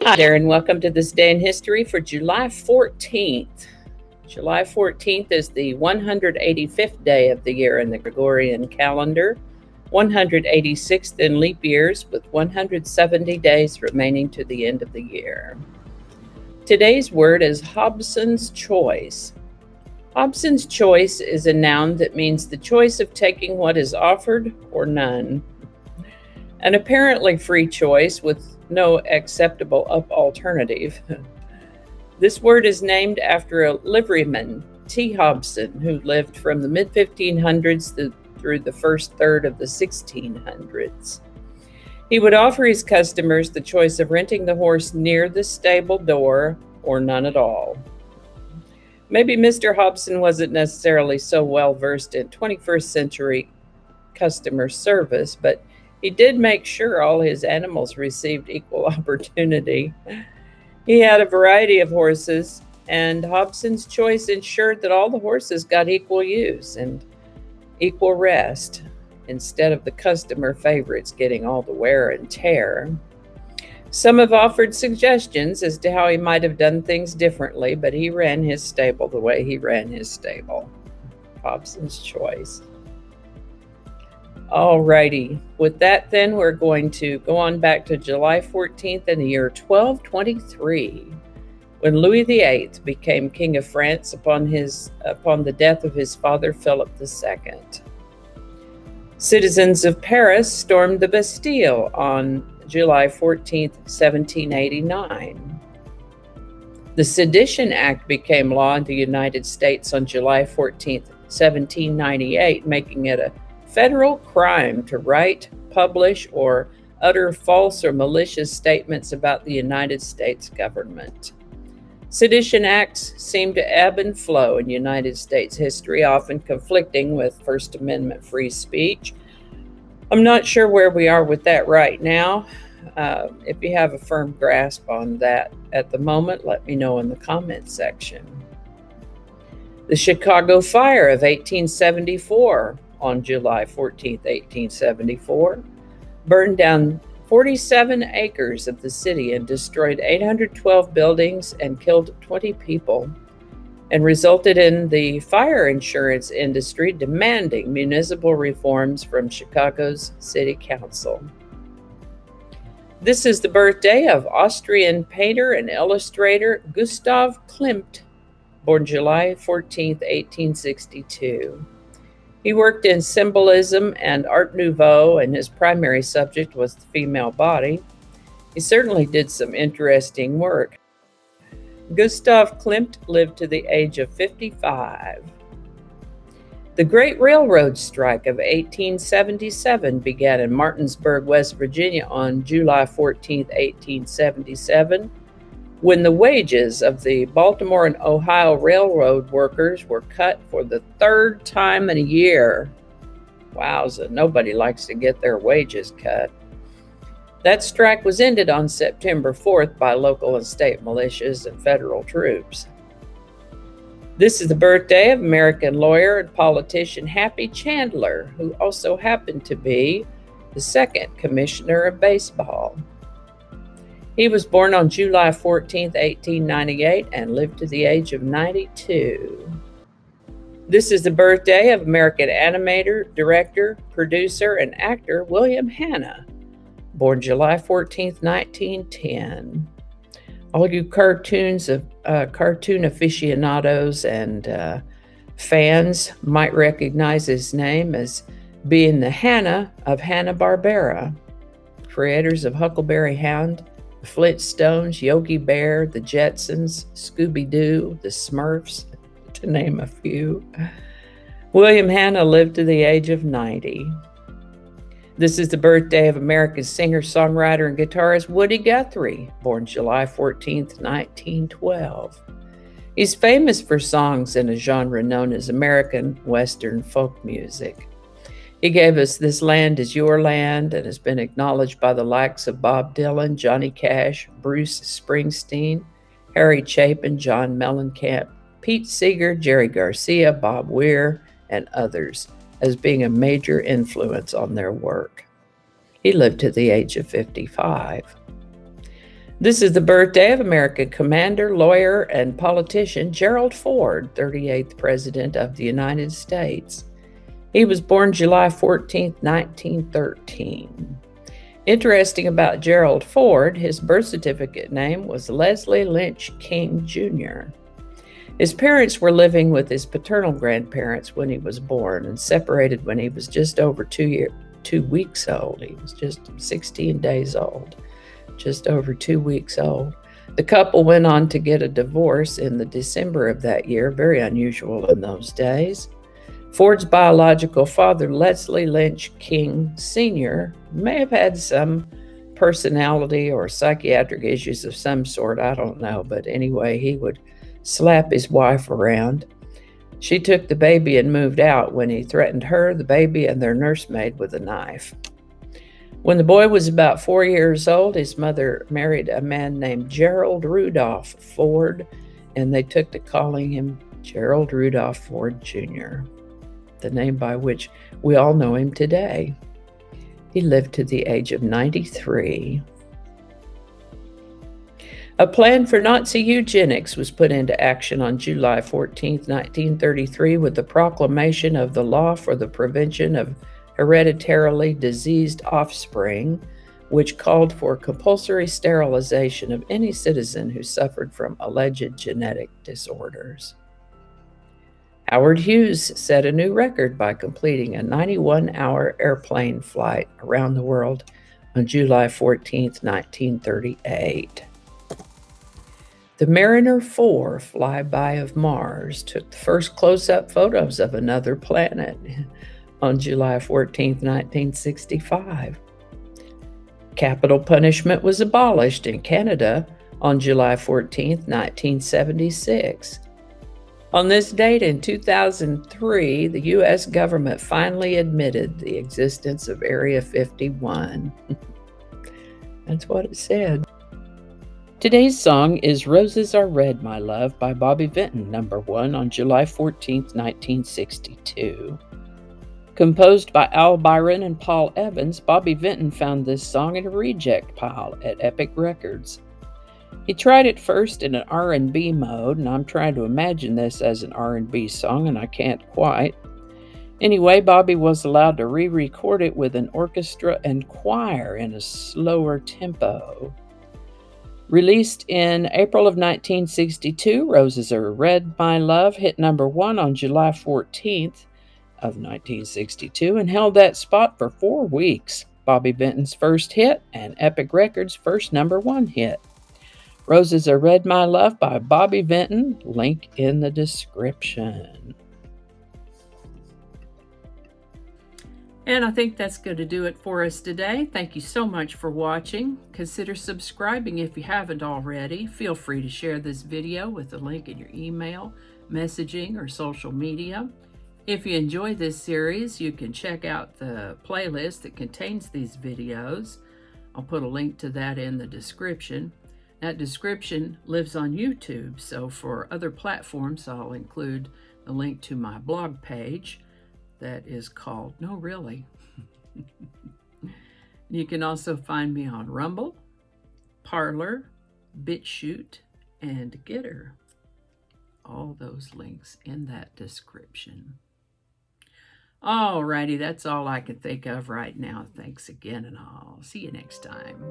Hi there, and welcome to this day in history for July 14th. July 14th is the 185th day of the year in the Gregorian calendar, 186th in leap years, with 170 days remaining to the end of the year. Today's word is Hobson's choice. Hobson's choice is a noun that means the choice of taking what is offered or none. An apparently free choice with no acceptable alternative. This word is named after a liveryman, T. Hobson, who lived from the mid-1500s through the first third of the 1600s. He would offer his customers the choice of renting the horse near the stable door or none at all. Maybe Mr. Hobson wasn't necessarily so well versed in 21st century customer service, but he did make sure all his animals received equal opportunity. He had a variety of horses, and Hobson's choice ensured that all the horses got equal use and equal rest, instead of the customer favorites getting all the wear and tear. Some have offered suggestions as to how he might have done things differently, but he ran his stable the way he ran his stable. Hobson's choice. Alrighty, with that then, we're going to go on back to July 14th in the year 1223, when Louis VIII became King of France upon the death of his father Philip II. Citizens of Paris stormed the Bastille on July 14th, 1789. The Sedition Act became law in the United States on July 14th, 1798, making it a federal crime to write, publish, or utter false or malicious statements about the United States government. Sedition acts seem to ebb and flow in United States history, often conflicting with First Amendment free speech. I'm not sure where we are with that right now. If you have a firm grasp on that at the moment, let me know in the comments section. The Chicago Fire of 1874, on July 14, 1874, burned down 47 acres of the city and destroyed 812 buildings and killed 20 people, and resulted in the fire insurance industry demanding municipal reforms from Chicago's City Council. This is the birthday of Austrian painter and illustrator Gustav Klimt, born July 14, 1862. He worked in symbolism and Art Nouveau, and his primary subject was the female body. He certainly did some interesting work. Gustav Klimt lived to the age of 55. The Great Railroad Strike of 1877 began in Martinsburg, West Virginia on July 14, 1877, when the wages of the Baltimore and Ohio Railroad workers were cut for the third time in a year. Wowza, nobody likes to get their wages cut. That strike was ended on September 4th by local and state militias and federal troops. This is the birthday of American lawyer and politician Happy Chandler, who also happened to be the second commissioner of baseball. He was born on July 14, 1898, and lived to the age of 92. This is the birthday of American animator, director, producer, and actor William Hanna, born July 14, 1910. All you cartoon aficionados and fans might recognize his name as being the Hanna of Hanna-Barbera, creators of Huckleberry Hound, the Flintstones, Yogi Bear, the Jetsons, Scooby-Doo, the Smurfs, to name a few. William Hanna lived to the age of 90. This is the birthday of American singer, songwriter, and guitarist Woody Guthrie, born July 14, 1912. He's famous for songs in a genre known as American Western folk music. He gave us This Land Is Your Land and has been acknowledged by the likes of Bob Dylan, Johnny Cash, Bruce Springsteen, Harry Chapin, John Mellencamp, Pete Seeger, Jerry Garcia, Bob Weir, and others as being a major influence on their work. He lived to the age of 55. This is the birthday of American commander, lawyer, and politician Gerald Ford, 38th President of the United States. He was born July 14, 1913. Interesting about Gerald Ford, his birth certificate name was Leslie Lynch King Jr. His parents were living with his paternal grandparents when he was born and separated when he was just over 2 weeks old. He was just 16 days old, just over 2 weeks old. The couple went on to get a divorce in the December of that year, very unusual in those days. Ford's biological father, Leslie Lynch King Sr., may have had some personality or psychiatric issues of some sort, I don't know, but anyway, he would slap his wife around. She took the baby and moved out when he threatened her, the baby, and their nursemaid with a knife. When the boy was about 4 years old, his mother married a man named Gerald Rudolph Ford, and they took to calling him Gerald Rudolph Ford Jr., the name by which we all know him today. He lived to the age of 93. A plan for Nazi eugenics was put into action on July 14, 1933, with the proclamation of the Law for the Prevention of Hereditarily Diseased Offspring, which called for compulsory sterilization of any citizen who suffered from alleged genetic disorders. Howard Hughes set a new record by completing a 91-hour airplane flight around the world on July 14, 1938. The Mariner 4 flyby of Mars took the first close-up photos of another planet on July 14, 1965. Capital punishment was abolished in Canada on July 14, 1976. On this date in 2003, the U.S. government finally admitted the existence of Area 51. That's what it said. Today's song is Roses Are Red, My Love by Bobby Vinton, number 1 on July 14, 1962. Composed by Al Byron and Paul Evans, Bobby Vinton found this song in a reject pile at Epic Records. He tried it first in an R&B mode, and I'm trying to imagine this as an R&B song, and I can't quite. Anyway, Bobby was allowed to re-record it with an orchestra and choir in a slower tempo. Released in April of 1962, Roses Are Red, My Love hit number 1 on July 14th of 1962 and held that spot for 4 weeks. Bobby Vinton's first hit and Epic Records' first number 1 hit. Roses Are Red, My Love by Bobby Vinton, link in the description. And I think that's going to do it for us today. Thank you so much for watching. Consider subscribing if you haven't already. Feel free to share this video with a link in your email, messaging, or social media. If you enjoy this series, you can check out the playlist that contains these videos. I'll put a link to that in the description. That description lives on YouTube, so for other platforms, I'll include the link to my blog page that is called, no really. You can also find me on Rumble, Parler, BitChute, and Getter. All those links in that description. Alrighty, that's all I can think of right now. Thanks again, and I'll see you next time.